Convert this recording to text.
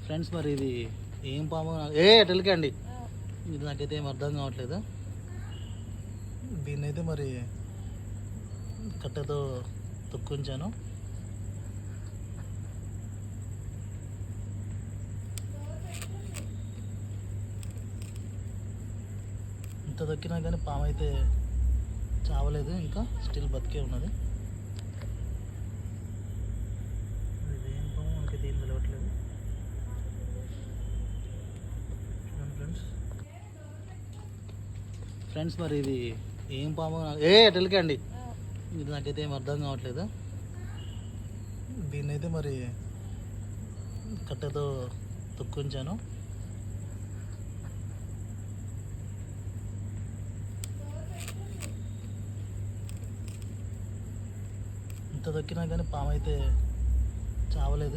Friends మరి ఇది ఏం పాము ఎటెలికండి ఇది నాకైతే ఏం అర్థం కావట్లేదు. దీన్నైతే మరి కట్టెతో తొక్కించాను. ఇంత తొక్కినా కానీ పాము అయితే చావలేదు, ఇంకా స్టిల్ బతికే ఉన్నది. ఇదేం పాము మనకైతే ఏం తెలియట్లేదు. ఫ్రెండ్స్ మరి ఇది ఏం పాము ఎటెలికండి ఇది నాకైతే ఏం అర్థం కావట్లేదు. దీన్నైతే మరి కట్టెతో తొక్కించాను. ఇంత తొక్కినా కానీ పాము అయితే చావలేదు.